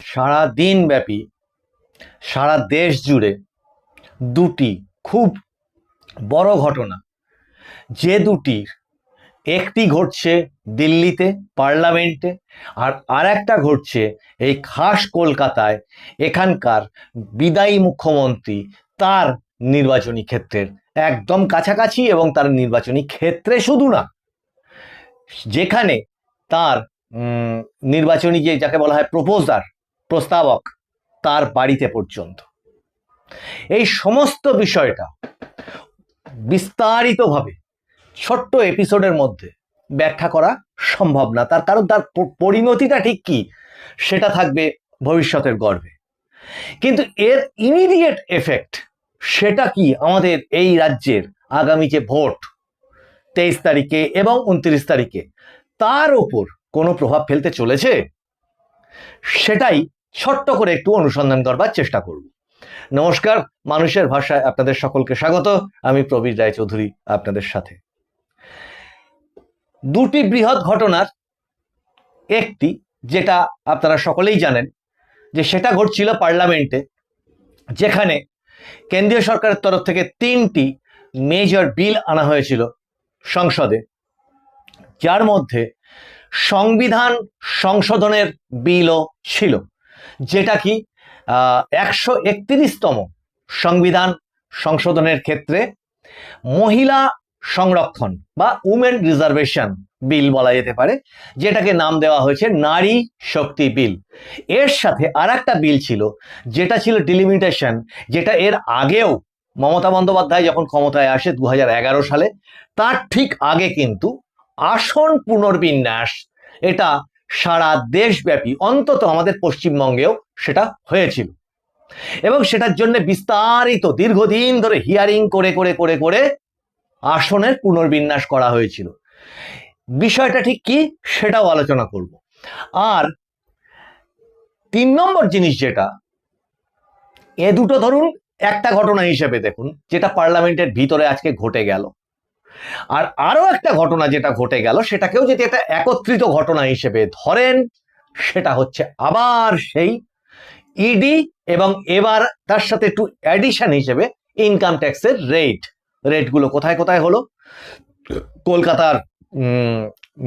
সারা দিন ব্যাপী সারা দেশ জুড়ে দুটি খুব বড় ঘটনা, যে দুটির একটি ঘটছে দিল্লিতে পার্লামেন্টে, আর আরেকটা ঘটছে এই খাস কলকাতায় এখানকার বিদায়ী মুখ্যমন্ত্রী তার নির্বাচনী ক্ষেত্রের একদম কাছাকাছি, এবং তার নির্বাচনী ক্ষেত্রে শুধু না, যেখানে তার নির্বাচনী যে যাকে বলা হয় প্রস্তাবক তার বাড়িতে পর্যন্ত। এই সমস্ত বিষয়টা বিস্তারিতভাবে ছোট্ট এপিসোডের মধ্যে ব্যাখ্যা করা সম্ভব না, তার কারণ তার পরিণতিটা ঠিক কি সেটা থাকবে ভবিষ্যতের গর্ভে। কিন্তু এর ইমিডিয়েট এফেক্ট সেটা কি আমাদের এই রাজ্যের আগামী যে ভোট 23 তারিখে এবং 29 তারিখে, তার ওপর কোনো প্রভাব ফেলতে চলেছে, সেটাই ছোট্ট করে একটু অনুসন্ধান করবার চেষ্টা করব। নমস্কার, মানুষের ভাষায় আপনাদের সকলকে স্বাগত। আমি প্রবীর রায়চৌধুরী আপনাদের সাথে। দুটি বৃহৎ ঘটনার একটি, যেটা আপনারা সকলেই জানেন, যে সেটা ঘটছিল পার্লামেন্টে, যেখানে কেন্দ্রীয় সরকারের তরফ থেকে 3টি মেজর বিল আনা হয়েছিল সংসদে, যার মধ্যে সংবিধান সংশোধনের বিলও ছিল, যেটা কি 131তম সংবিধান সংশোধনের ক্ষেত্রে মহিলা সংরক্ষণ বা উমেন রিজার্ভেশন বিল বলা যেতে পারে, যেটাকে নাম দেওয়া হয়েছে নারী শক্তি বিল। এর সাথে আর একটা বিল ছিল, যেটা ছিল ডিলিমিটেশন, যেটা এর আগেও মমতা বন্দ্যোপাধ্যায় যখন ক্ষমতায় আসে 2011 সালে, তার ঠিক আগে কিন্তু আসন পুনর্বিন্যাস, এটা সারা দেশব্যাপী, অন্তত আমাদের পশ্চিমবঙ্গেও সেটা হয়েছিল, এবং সেটার জন্য বিস্তারিত দীর্ঘদিন ধরে হিয়ারিং করে করে করে করে আসনের পুনর্বিন্যাস করা হয়েছিল। বিষয়টা ঠিক কি সেটাও আলোচনা করব। আর 3 নম্বর জিনিস যেটা, এ দুটো ধরুন একটা ঘটনা হিসেবে দেখুন, যেটা পার্লামেন্টের ভিতরে আজকে ঘটে গেল, আর আরো একটা ঘটনা যেটা ঘটে গেল, সেটাকেও যদি একটা একত্রিত ঘটনা হিসেবে ধরেন, সেটা হচ্ছে আবার সেই ইডি, এবং এবার তার সাথে একটু অ্যাডিশন হিসেবে ইনকাম ট্যাক্সের রেটগুলো কোথায় কোথায় হলো। কলকাতার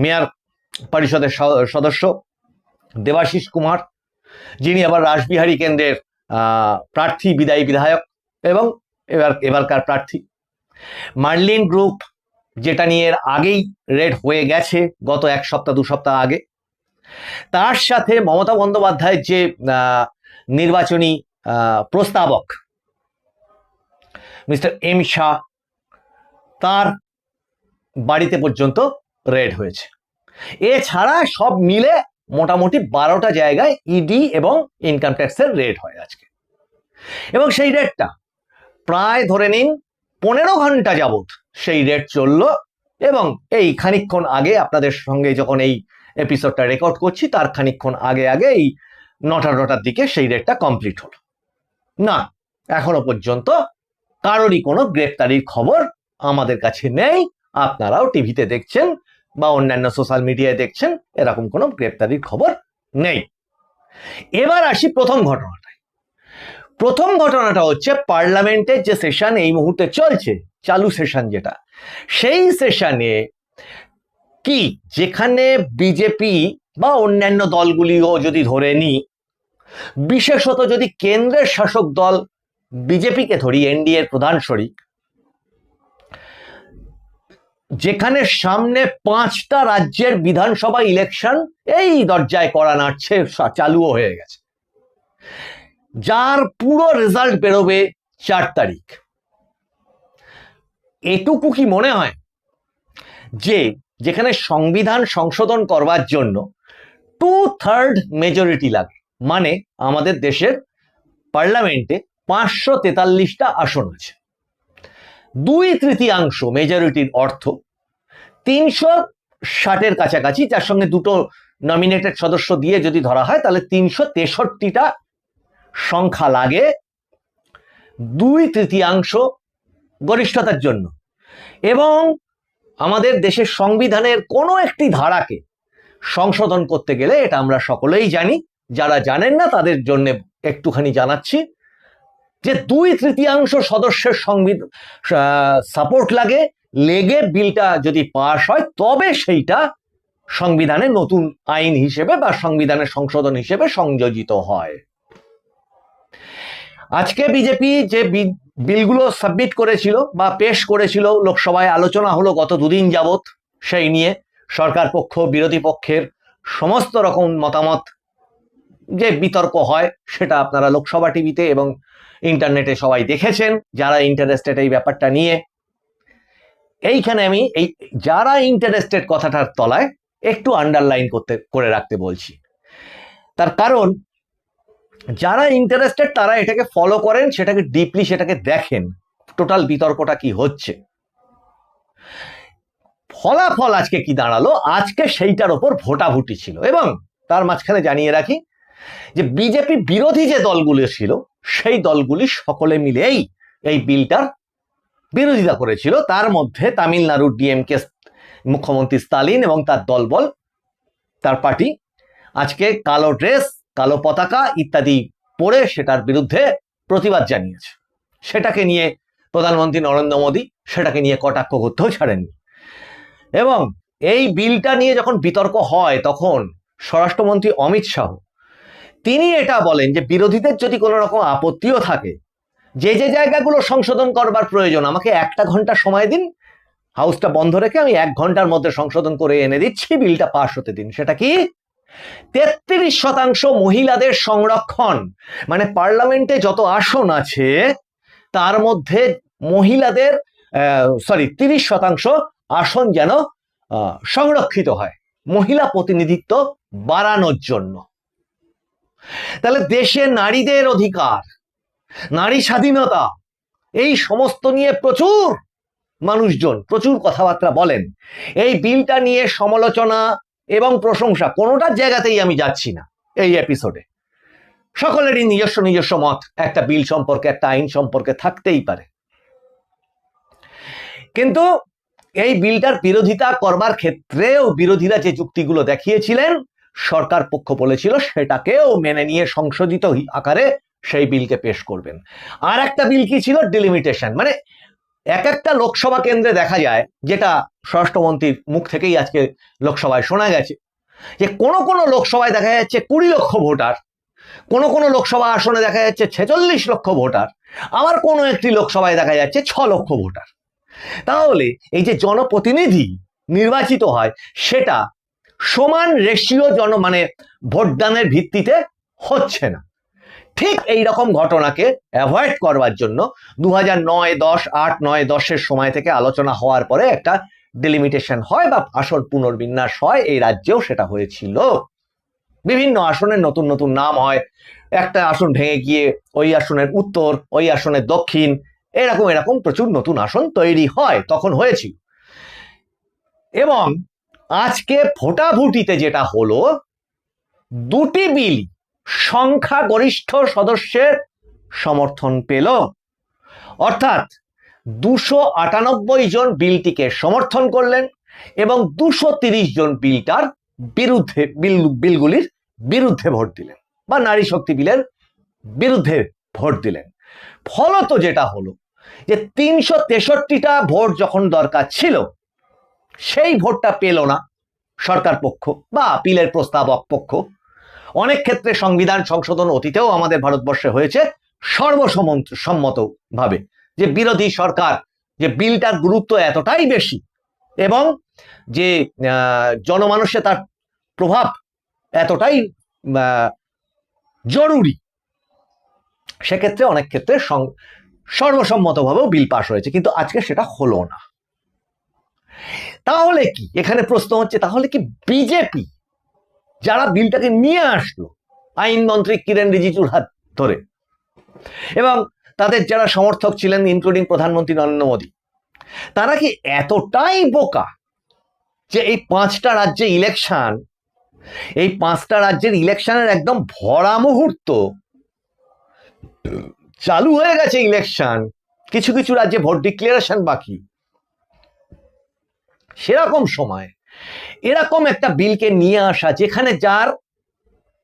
মেয়র পরিষদের সদস্য দেবাশিস কুমার, যিনি আবার রাসবিহারী কেন্দ্রের প্রার্থী, বিদায়ী বিধায়ক এবং এবারকার প্রার্থী, মার্লিন গ্রুপ, যেটা নিয়ে এর আগেই রেড হয়ে গেছে গত 1 সপ্তাহ 2 সপ্তাহ আগে, তার সাথে মমতা বন্দ্যোপাধ্যায়ের যে নির্বাচনী প্রস্তাবক মিস্টার এম শাহ, তার বাড়িতে পর্যন্ত রেড হয়েছে। এছাড়া সব মিলে মোটামুটি 12টা জায়গায় ইডি এবং ইনকাম ট্যাক্সের রেড হয় আজকে, এবং সেই রেডটা প্রায় ধরে নিন 15 ঘন্টা যাবত সেই রেড চললো, এবং এই খানিকক্ষণ আগে আপনাদের সঙ্গে যখন এই এপিসোডটা রেকর্ড করছি, তার খানিকক্ষণ আগে এই 9টার দিকে সেই রেডটা কমপ্লিট হলো। না, এখনো পর্যন্ত কারোরই কোনো গ্রেপ্তারির খবর আমাদের কাছে নেই। আপনারাও টিভিতে দেখছেন বা অন্যান্য সোশ্যাল মিডিয়ায় দেখছেন, এরকম কোনো গ্রেপ্তারির খবর নেই। এবার আসি প্রথম ঘটনাটায়। প্রথম ঘটনাটা হচ্ছে পার্লামেন্টের যে সেশন এই মুহূর্তে চলছে, চালু সেশন যেটা, সেই সেশনে কি, যেখানে বিজেপি বা অন্যান্য দলগুলিও যদি ধরে নিই, বিশেষত যদি কেন্দ্রের শাসক দল বিজেপিকে ধরি, এনডিএ এর প্রধান শরিক, যেখানে সামনে 5টা রাজ্যের বিধানসভা ইলেকশন এই দরজায় করা নাড়ছে, চালুও হয়ে গেছে, যার পুরো রেজাল্ট বেরোবে 4 তারিখ। এটুকু কি মনে হয় যে যেখানে সংবিধান সংশোধন করবার জন্য 2/3 মেজরিটি লাগে, মানে আমাদের দেশের পার্লামেন্টে 543টা আসন আছে, 2/3 মেজরিটির অর্থ 360-এর কাছাকাছি, যার সঙ্গে 2টো নমিনেটেড সদস্য দিয়ে যদি ধরা হয়, তাহলে 363টা সংখ্যা লাগে 2/3 গরিষ্ঠতার জন্য। এবং আমাদের দেশের সংবিধানের কোনো একটি ধারাকে সংশোধন করতে গেলে, এটা আমরা সকলেই জানি, যারা জানেন না তাদের জন্য একটুখানি জানাচ্ছি যে 2/3 সদস্যের সাপোর্ট লেগে বিলটা যদি পাশ হয় তবে সেইটা সংবিধানে নতুন আইন হিসেবে বা সংবিধানের সংশোধন হিসেবে সংযোজিত হয়। আজকে বিজেপি যে বিলগুলো সাবমিট করেছিল বা পেশ করেছিল লোকসভায়, আলোচনা হলো গত দুদিন যাবত সেই নিয়ে সরকার পক্ষ বিরোধী পক্ষের সমস্ত রকম মতামত যে বিতর্ক হয় সেটা আপনারা লোকসভা টিভিতে এবং ইন্টারনেটে সবাই দেখেছেন যারা ইন্টারেস্টেড এই ব্যাপারটা নিয়ে। এইখানে আমি এই যারা ইন্টারেস্টেড কথাটার তলায় একটু আন্ডারলাইন করে রাখতে বলছি, তার কারণ যারা ইন্টারেস্টেড তারা এটাকে ফলো করেন, সেটাকে ডিপলি সেটাকে দেখেন টোটাল বিতর্কটা কি হচ্ছে। ফলাফল আজকে কি দাঁড়ালো, আজকে সেইটার ওপর ভোটাভুটি ছিল এবং তার মাঝখানে জানিয়ে রাখি যে বিজেপি বিরোধী যে দলগুলো ছিল সেই দলগুলি সকলে মিলেই এই বিলটার বিরোধিতা করেছিল। তার মধ্যে তামিলনাড়ুর ডিএমকে মুখ্যমন্ত্রী স্টালিন এবং তার দলবল, তার পার্টি আজকে কালো ড্রেস, কালো পতাকা ইত্যাদি পরে সেটার বিরুদ্ধে প্রতিবাদ জানিয়েছে। সেটাকে নিয়ে প্রধানমন্ত্রী নরেন্দ্র মোদী সেটাকে নিয়ে কটাক্ষ করতেও ছাড়েননি। এবং এই বিলটা নিয়ে যখন বিতর্ক হয় তখন স্বরাষ্ট্রমন্ত্রী অমিত শাহ তিনি এটা বলেন যে বিরোধীদের যদি কোনো রকম আপত্তিও থাকে, যে যে জায়গাগুলো সংশোধন করবার প্রয়োজন আমাকে 1 ঘন্টা সময় দিন, হাউসটা বন্ধ রেখে আমি 1 ঘন্টার মধ্যে সংশোধন করে এনে দিচ্ছি, বিলটা পাশ হতে দিন। সেটা কি 33% মহিলাদের সংরক্ষণ, মানে পার্লামেন্টে যত আসন আছে তার মধ্যে মহিলাদের 30% আসন যেন সংরক্ষিত হয় মহিলা প্রতিনিধিত্ব বাড়ানোর জন্য। তাহলে দেশে নারীদের অধিকার, নারী স্বাধীনতা এই সমস্ত নিয়ে প্রচুর মানুষজন প্রচুর কথাবার্তা বলেন। এই বিলটা নিয়ে সমালোচনা এবং প্রশংসা কোনোটার জায়গাতেই আমি যাচ্ছি না এই এপিসোডে। সকলেরই নিজস্ব নিজস্ব মত একটা বিল সম্পর্কে, একটা আইন সম্পর্কে থাকতেই পারে, কিন্তু এই বিলটার বিরোধিতা করবার ক্ষেত্রেও বিরোধীরা যে যুক্তিগুলো দেখিয়েছিলেন সরকার পক্ষ বলেছিল সেটাকেও মেনে নিয়ে সংশোধিত আকারে সেই বিলকে পেশ করবেন। আর একটা বিল কি ছিল, ডিলিমিটেশন, মানে এক একটা লোকসভা কেন্দ্রে দেখা যায়, যেটা স্বরাষ্ট্রমন্ত্রীর মুখ থেকেই আজকে লোকসভায় শোনা গেছে, যে কোনো কোনো লোকসভায় দেখা যাচ্ছে 20 লক্ষ ভোটার, কোনো কোনো লোকসভা আসনে দেখা যাচ্ছে 46 লক্ষ ভোটার, আবার কোনো একটি লোকসভায় দেখা যাচ্ছে 6 লক্ষ ভোটার। তাহলে এই যে জনপ্রতিনিধি নির্বাচিত হয় সেটা সমান রেশিও মানে ভোটদানের ভিত্তিতে হচ্ছে না। ঠিক এই রকম ঘটনাকে অ্যাভয়েড করবার জন্য 2009, 10, 8, 9, 10-এর সময় থেকে আলোচনা হওয়ার পরে একটা ডিলিমিটেশন হয় বা আসন পুনর্বিন্যাস হয়। এই রাজ্যেও সেটা হয়েছিল, বিভিন্ন আসনের নতুন নতুন নাম হয়, একটা আসন ভেঙে গিয়ে ওই আসনের উত্তর, ওই আসনের দক্ষিণ, এরকম এরকম প্রচুর নতুন আসন তৈরি হয়, তখন হয়েছিল। এবং আজকে ভোটাভুটিতে যেটা হলো, দুটি বিল সংখ্যাগরিষ্ঠ সদস্যের সমর্থন পেল, অর্থাৎ 298 জন বিলটিকে সমর্থন করলেন এবং 230 জন বিলটার বিরুদ্ধে বিলগুলির বিরুদ্ধে ভোট দিলেন বা নারী শক্তি বিলের বিরুদ্ধে ভোট দিলেন। ফলত যেটা হলো যে 363টা ভোট যখন দরকার ছিল সেই ভোটটা পেল না সরকার পক্ষ বা আপিলের প্রস্তাবক পক্ষ। অনেক ক্ষেত্রে সংবিধান সংশোধন অতীতেও আমাদের ভারতবর্ষে হয়েছে সর্বসম্মতভাবে, যে বিরোধী সরকার, যে বিলটার গুরুত্ব এতটাই বেশি এবং যে জনমানুষে তার প্রভাব এতটাই জরুরি, সেক্ষেত্রে অনেক ক্ষেত্রে সর্বসম্মতভাবেও বিল পাশ হয়েছে, কিন্তু আজকে সেটা হলো না। তাহলে কি এখানে প্রশ্ন হচ্ছে, তাহলে কি বিজেপি যারা বিলটাকে নিয়ে আসলো আইনমন্ত্রী কিরেন রিজিজুর হাত ধরে এবং তাদের যারা সমর্থক ছিলেন ইনক্লুডিং প্রধানমন্ত্রী নরেন্দ্র মোদী, তারা কি এতটাই বোকা যে এই 5টা রাজ্যে ইলেকশন, এই 5টা রাজ্যের ইলেকশনের একদম ভরা মুহূর্ত চালু হয়ে গেছে ইলেকশন, কিছু কিছু রাজ্যে ভোট ডিক্লারেশন বাকি, সেরকম সময় এরকম একটা বিলকে নিয়ে আসা যেখানে যার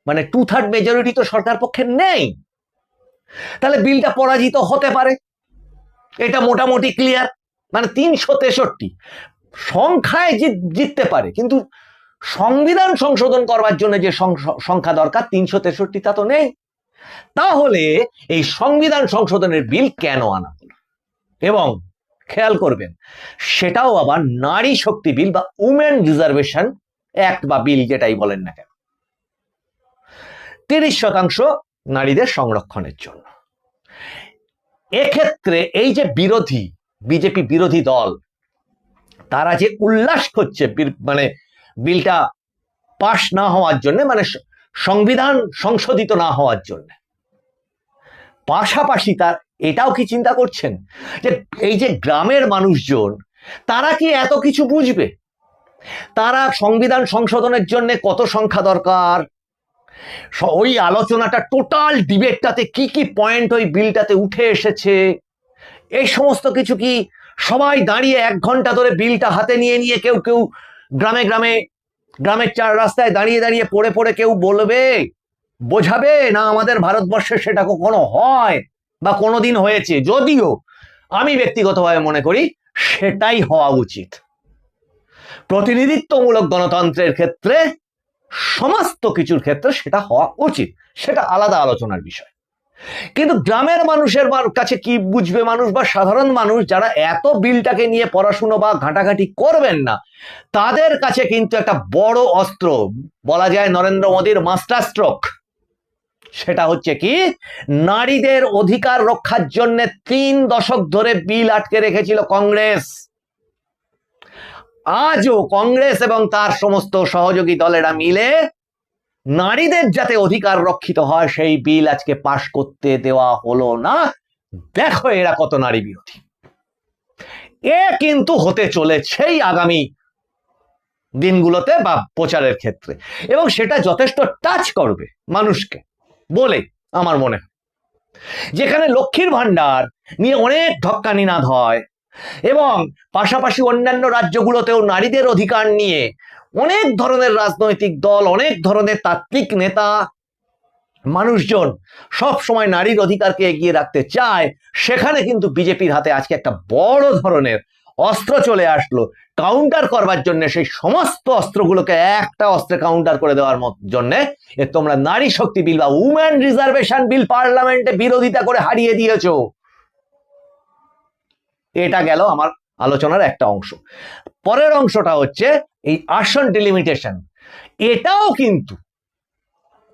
মানে 2/3 মেজরিটি তো সরকার পক্ষে নেই, তাহলে বিলটা পরাজিত হতে পারে, এটা মোটামুটি ক্লিয়ার। মানে 363 সংখ্যায় জিততে পারে, কিন্তু সংবিধান সংশোধন করবার জন্য যে সংখ্যা দরকার 363 তা তো নেই। তাহলে এই সংবিধান সংশোধনের বিল কেন আনা হলো? এবং খেয়াল করবেন, সেটাও আবার নারী শক্তি বিল বা উমেন রিজার্ভেশন অ্যাক্ট বা বিল যেটাই বলেন না কেন, 30% নারীদের সংরক্ষণের জন্য। এক্ষেত্রে এই যে বিজেপি বিরোধী দল, তারা যে উল্লাস করছে মানে বিলটা পাশ না হওয়ার জন্য, মানে সংবিধান সংশোধিত না হওয়ার জন্য, পাশাপাশি তার এটাও কি চিন্তা করছেন যে এই যে গ্রামের মানুষজন, তারা কি এত কিছু বুঝবে? তারা সংবিধান সংশোধনের জন্য কত সংখ্যা দরকার, ওই আলোচনাটা, টোটাল ডিবেটটাতে কি কি পয়েন্ট ওই বিলটাতে উঠে এসেছে, এই সমস্ত কিছু কি সবাই দাঁড়িয়ে 1 ঘন্টা ধরে বিলটা হাতে নিয়ে কেউ কেউ গ্রামের 4 রাস্তায় দাঁড়িয়ে পড়ে কেউ বলবে, বোঝাবে না? আমাদের ভারতবর্ষে সেটা কখনো হয় বা কোনোদিন হয়েছে? যদিও আমি ব্যক্তিগতভাবে মনে করি সেটাই হওয়া উচিত। প্রতিনিধিত্বমূলক গণতন্ত্রের ক্ষেত্রে, সমস্ত কিছুর ক্ষেত্রে সেটা হওয়া উচিত, সেটা আলাদা আলোচনার বিষয়। কিন্তু গ্রামের মানুষের কাছে কি বুঝবে মানুষ, বা সাধারণ মানুষ যারা এত বিলটাকে নিয়ে পড়াশুনো বা ঘাটাঘাটি করবেন না, তাদের কাছে কিন্তু একটা বড় অস্ত্র, বলা যায় নরেন্দ্র মোদীর মাস্টার স্ট্রোক, সেটা হচ্ছে কি, নারীদের অধিকার রক্ষার জন্য 3 দশক ধরে বিল আটকে রেখেছিল কংগ্রেস। আজও কংগ্রেস এবং তার সমস্ত সহযোগী দলেরা মিলে নারীদের যাতে অধিকার রক্ষিত হয় সেই বিল আজকে পাশ করতে দেওয়া হলো না। দেখো এরা কত নারী বিরোধী। এ কিন্তু হতে চলেছেই আগামী দিনগুলোতে বা প্রচারের ক্ষেত্রে, এবং সেটা যথেষ্ট টাচ করবে মানুষকে বলে আমার মনে হয়। যেখানে লক্ষ্মীর ভান্ডার নিয়ে অনেক ঢক্কানিনাদ হয়, এবং পাশাপাশি অন্যান্য রাজ্যগুলোতেও নারীদের অধিকার নিয়ে অনেক ধরনের রাজনৈতিক দল, অনেক ধরনের তাত্ত্বিক নেতা, মানুষজন সব সময় নারীর অধিকারকে এগিয়ে রাখতে চায়, সেখানে কিন্তু বিজেপির হাতে আজকে একটা বড় ধরনের অস্ত্র চলে আসলো কাউন্টার করবার জন্য। সেই সমস্ত অস্ত্রগুলোকে একটা অস্ত্রে কাউন্টার করে দেওয়ার জন্য তোমরা নারী শক্তি বিল বা উমেন রিজার্ভেশন বিল পার্লামেন্টে বিরোধিতা করে হারিয়ে দিয়েছো। এটা গেল আমার আলোচনার একটা অংশ। পরের অংশটা হচ্ছে এই আসন ডিলিমিটেশন। এটাও কিন্তু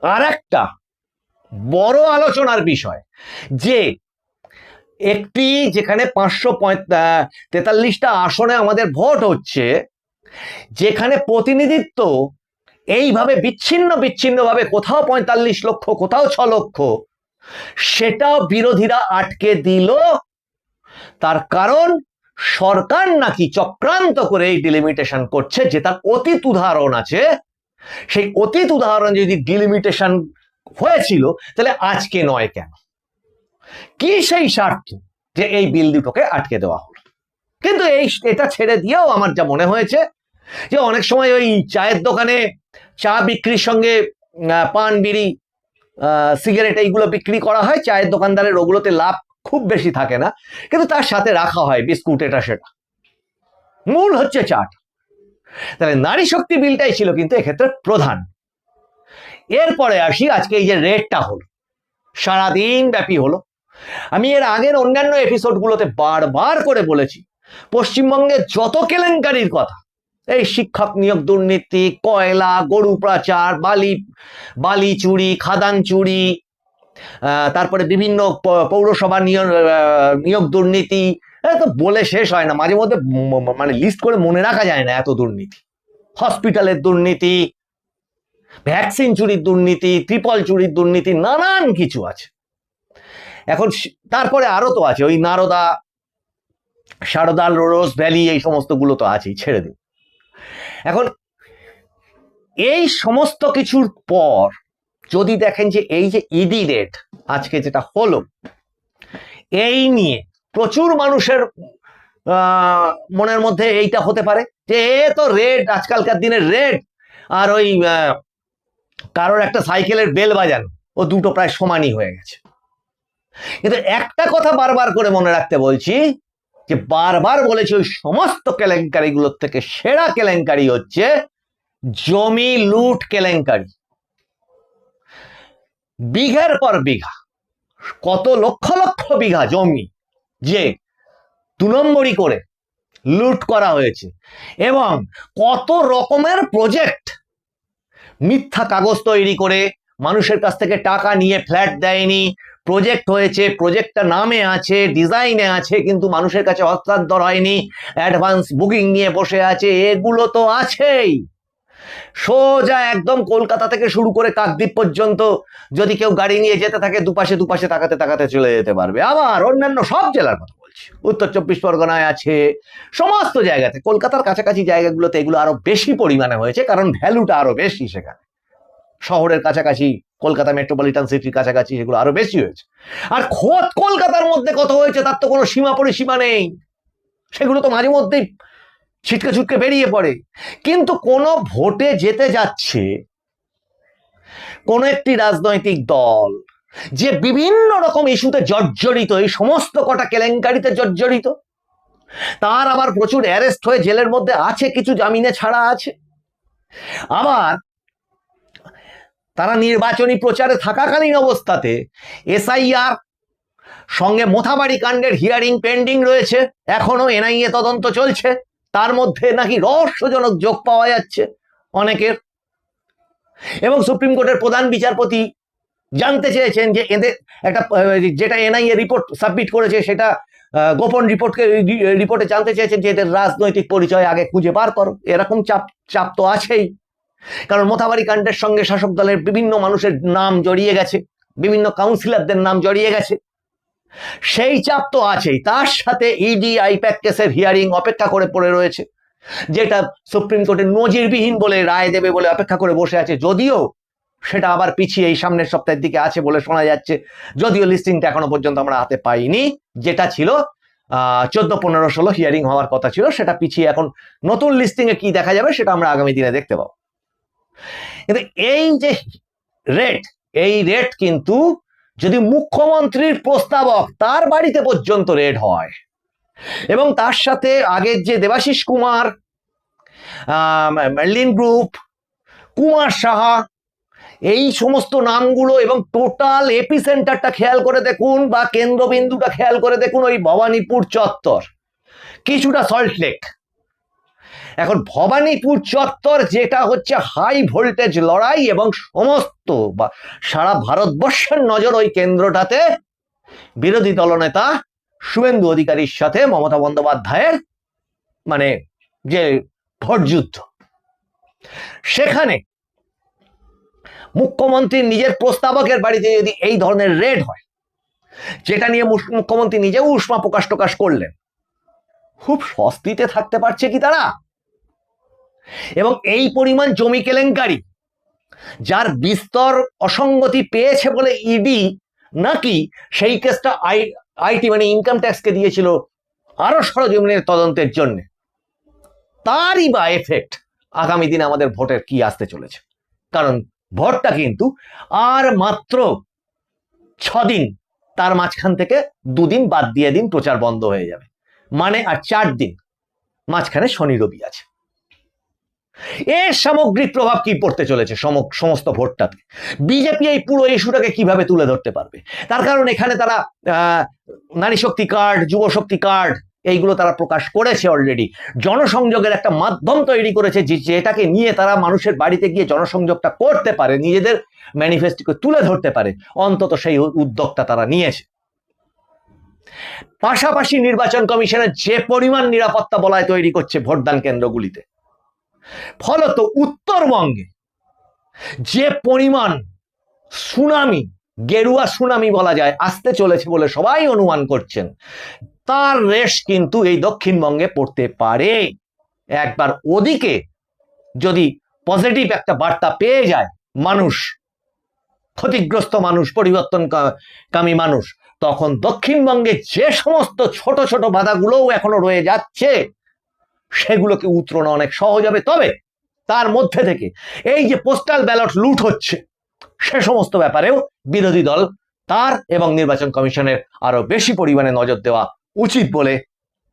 আর একটা বড় আলোচনার বিষয়, যে একটি যেখানে 543টা আসনে আমাদের ভোট হচ্ছে, যেখানে প্রতিনিধিত্ব এইভাবে বিচ্ছিন্নভাবে কোথাও 45 লক্ষ, কোথাও 6 লক্ষ, সেটাও বিরোধীরা আটকে দিল। তার কারণ সরকার নাকি চক্রান্ত করে এই ডিলিমিটেশন করছে, যে তার অতীত উদাহরণ আছে। সেই অতীত উদাহরণ যদি ডিলিমিটেশন হয়েছিল, তাহলে আজকে নয় কেন? কি সেই স্বার্থ যে এই বিল দুটোকে আটকে দেওয়া হলো? কিন্তু এটা ছেড়ে দিয়েও আমার যা মনে হয়েছে, যে অনেক সময় ওই চায়ের দোকানে চা বিক্রির সঙ্গে পান, বিড়ি, সিগারেট এইগুলো বিক্রি করা হয়, চায়ের দোকানদারের ওগুলোতে লাভ খুব বেশি থাকে না, কিন্তু তার সাথে রাখা হয় বিস্কুট, এটা সেটা, মূল হচ্ছে চাটা। তাহলে নারী শক্তি বিলটাই ছিল কিন্তু এক্ষেত্রে প্রধান। এরপরে আসি, আজকে এই যে রেটটা হলো, সারাদিন ব্যাপী হলো। আমি এর আগের অন্যান্য এপিসোডগুলোতে বারবার করে বলেছি, পশ্চিমবঙ্গে যত কেলেঙ্কারির কথা, এই শিক্ষক নিয়োগ দুর্নীতি, কয়লা, গরু পাচার, বালি চুরি, খাদান চুরি, তারপরে বিভিন্ন পৌরসভা নিয়োগ দুর্নীতি, তো বলে শেষ হয় না। মাঝে মধ্যে মানে লিস্ট করে মনে রাখা যায় না, এত দুর্নীতি। হসপিটালের দুর্নীতি, ভ্যাকসিন চুরির দুর্নীতি, ট্রিপল চুরির দুর্নীতি, নানান কিছু আছে। এখন তারপরে আরো তো আছে, ওই নারদা, সারদা, রোজ ভ্যালি, এই সমস্ত গুলো তো আছেই, ছেড়ে দিন। এখন এই সমস্ত কিছুর পর যদি দেখেন যে এই যে ইডি রেট আজকে যেটা হলো, এই নিয়ে প্রচুর মানুষের মনের মধ্যে এইটা হতে পারে যে এ তো রেট, আজকালকার দিনের রেট, আর ওই কারোর একটা সাইকেলের বেল বাজানো, ও দুটো প্রায় সমানই হয়ে গেছে। কিন্তু একটা কথা বারবার করে মনে রাখতে বলছি, যে বারবার বলেছি ওই সমস্ত কেলেঙ্কারিগুলোর থেকে সেরা কেলেঙ্কারি হচ্ছে জমি লুট কেলেঙ্কারি। বিঘের পর বিঘা, কত লক্ষ লক্ষ বিঘা জমি যে 2 নম্বরি করে লুট করা হয়েছে, এবং কত রকমের প্রজেক্ট মিথ্যা কাগজ তৈরি করে মানুষের কাছ থেকে টাকা নিয়ে ফ্ল্যাট দেয়নি, প্রজেক্ট হয়েছে, প্রজেক্টটা নামে আছে, ডিজাইনে আছে, কিন্তু মানুষের কাছে হস্তান্তর হয়নি, অ্যাডভান্স বুকিং নিয়ে বসে আছে, এগুলো তো আছেই। সোজা একদম কলকাতা থেকে শুরু করে কাকদ্বীপ পর্যন্ত যদি কেউ গাড়ি নিয়ে যেতে থাকে, দুপাশে দুপাশে তাকাতে তাকাতে চলে যেতে পারবে। আবার অন্যান্য সব জেলার কথা বলছি, উত্তর 24 পরগনায় আছে, সমস্ত জায়গাতে, কলকাতার কাছাকাছি জায়গাগুলোতে এগুলো আরো বেশি পরিমাণে হয়েছে, কারণ ভ্যালুটা আরো বেশি সেখানে। শহরের কাছাকাছি, কলকাতা মেট্রোপলিটন সিটির কাছাকাছি এগুলো আরো বেশি হয়েছে। আর খোদ কলকাতার মধ্যে কত হয়েছে তার তো কোনো সীমা পরিসীমা নেই, সেগুলো তো মাঝে মধ্যেই ছিটকে ছুটকে বেরিয়ে পড়ে। কিন্তু কোনো ভোটে যেতে যাচ্ছে কোন একটি রাজনৈতিক দল যে বিভিন্ন রকম ইস্যুতে জর্জরিত, এই সমস্ত কটা কেলেঙ্কারিতে জর্জরিত, তার আবার প্রচুর অ্যারেস্ট হয়ে জেলের মধ্যে আছে, কিছু জামিনে ছাড়া আছে, আবার তারা নির্বাচনী প্রচারে থাকাকালীন অবস্থাতে এসআইআর সঙ্গে মোথাবাড়ি কাণ্ডের হিয়ারিং পেন্ডিং রয়েছে, এখনো এনআইএ তদন্ত চলছে, তার মধ্যে নাকি রহস্যজনক যোগ পাওয়া যাচ্ছে অনেকের। এবং সুপ্রিম কোর্টের প্রধান বিচারপতি জানতে চেয়েছেন যে এদের একটা, যেটা এনআইএ রিপোর্ট সাবমিট করেছে সেটা গোপন রিপোর্টে জানতে চেয়েছেন যে এদের রাজনৈতিক পরিচয় আগে খুঁজে বার করো। এরকম চাপ তো আছেই, কারণ মোথাবাড়ি কাণ্ডের সঙ্গে শাসক দলের বিভিন্ন মানুষের নাম জড়িয়ে গেছে, বিভিন্ন কাউন্সিলরদের নাম জড়িয়ে গেছে, সেই চাপ তো আছেই। তার সাথে ইডি আইপ্যাক কেসের হিয়ারিং অপেক্ষা করে পড়ে রয়েছে, যেটা সুপ্রিম কোর্টের নজিরবিহীন বলে রায় দেবে বলে অপেক্ষা করে বসে আছে, যদিও সেটা আবার পিছিয়ে এই সামনের সপ্তাহের দিকে আছে বলে শোনা যাচ্ছে, যদিও লিস্টিংটা এখনো পর্যন্ত আমরা হাতে পাইনি। যেটা ছিল 14, 15, 16 হিয়ারিং হওয়ার কথা ছিল, সেটা পিছিয়ে এখন নতুন লিস্টিং এ কি দেখা যাবে সেটা আমরা আগামী দিনে দেখতে পাবো। কিন্তু এই যে এই রেট কিন্তু যদি মুখ্যমন্ত্রীর প্রস্তাবক তার বাড়িতে পর্যন্ত রেড হয়, এবং তার সাথে আগের যে দেবাশিস কুমার, মের্লিন গ্রুপ, কুমার সাহা, এই সমস্ত নামগুলো, এবং টোটাল এপিসেন্টারটা খেয়াল করে দেখুন বা কেন্দ্রবিন্দুটা খেয়াল করে দেখুন, ওই ভবানীপুর চত্বর, কিছুটা সল্টলেক। এখন ভবানীপুর চত্বর যেটা হচ্ছে হাই ভোল্টেজ লড়াই, এবং সমস্ত বা সারা ভারতবর্ষের নজর ওই কেন্দ্রটাতে বিরোধী দলনেতা শুভেন্দু অধিকারীর সাথে মমতা বন্দ্যোপাধ্যায়ের মানে যে ভোটযুদ্ধ, সেখানে মুখ্যমন্ত্রীর নিজের প্রস্তাবকের বাড়িতে যদি এই ধরনের রেড হয়, যেটা নিয়ে মুখ্যমন্ত্রী নিজেও উষ্মা প্রকাশ করলেন, খুব স্বস্তিতে থাকতে পারছে কি তারা? এবং এই পরিমাণ জমি কেলেঙ্কারি, যার বিস্তর অসঙ্গতি পেয়েছে বলে ইডি নাকি সেই কেসটা আইটি মানে ইনকাম ট্যাক্সকে দিয়েছিল আরো সরজমিনের তদন্তের জন্য, তারই বা এফেক্ট আগামী দিনে আমাদের ভোটের কি আসতে চলেছে। কারণ ভোটটা কিন্তু আর মাত্র 6 দিন, তার মাঝখান থেকে 2 দিন বাদ দিয়ে দিন প্রচার বন্ধ হয়ে যাবে, মানে আর 4 দিন, মাঝখানে শনি রবি আছে। এর সামগ্রিক প্রভাব কি পড়তে চলেছে সমস্ত ভোটটাতে? বিজেপি এই পুরো ইস্যুটাকে কিভাবে তুলে ধরতে পারবে? তার কারণ এখানে তারা নারী শক্তি কার্ড, যুব শক্তি কার্ড, এইগুলো তারা প্রকাশ করেছে অলরেডি, জনসংযোগের একটা মাধ্যম তৈরি করেছে, যেটাকে নিয়ে তারা মানুষের বাড়িতে গিয়ে জনসংযোগটা করতে পারে, নিজেদের ম্যানিফেস্টোকে তুলে ধরতে পারে, অন্তত সেই উদ্যোগটা তারা নিয়েছে। পাশাপাশি নির্বাচন কমিশনের যে পরিমাণ নিরাপত্তা বলয় তৈরি করছে ভোটদান কেন্দ্রগুলিতে, ফলত উত্তরবঙ্গে যে পরিমাণ সুনামি, গেরুয়া সুনামি বলা যায়, আসতে চলেছে বলে সবাই অনুমান করছেন, তার রেশ কিন্তু এই দক্ষিণবঙ্গে পড়তে পারে। একবার ওদিকে যদি পজিটিভ একটা বার্তা পেয়ে যায় মানুষ, ক্ষতিগ্রস্ত মানুষ, পরিবর্তনকামী মানুষ, তখন দক্ষিণবঙ্গে যে সমস্ত ছোট ছোট বাধাগুলোও এখনো রয়ে যাচ্ছে, সেগুলোকে উতরানো অনেক সহজ হবে। তবে তার মধ্যে থেকে এই যে পোস্টাল ব্যালট লুট হচ্ছে সে সমস্ত ব্যাপারেও বিরোধী দল তার এবং নির্বাচন কমিশনের আরো বেশি পরিমাণে নজর দেওয়া উচিত বলে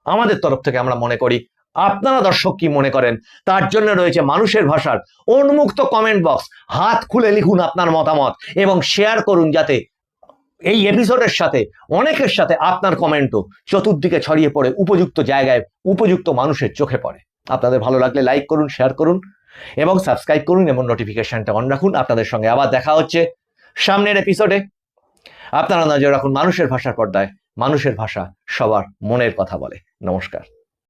আমাদের তরফ থেকে আমরা মনে করি। আপনারা দর্শক কি মনে করেন তার জন্য রয়েছে মানুষের ভাষার উন্মুক্ত কমেন্ট বক্স। হাত খুলে লিখুন আপনার মতামত এবং শেয়ার করুন, যাতে এই এপিসোডের সাথে অনেকের সাথে আপনার কমেন্টও চতুর্দিকে ছড়িয়ে পড়ে উপযুক্ত জায়গায় উপযুক্ত মানুষের চোখে পড়ে। আপনাদের ভালো লাগলে লাইক করুন, শেয়ার করুন এবং সাবস্ক্রাইব করুন এবং নোটিফিকেশনটা অন রাখুন। আপনাদের সঙ্গে আবার দেখা হচ্ছে সামনের এপিসোডে। আপনারা নজর রাখুন মানুষের ভাষার পর্দায়। মানুষের ভাষা সবার মনের কথা বলে। নমস্কার।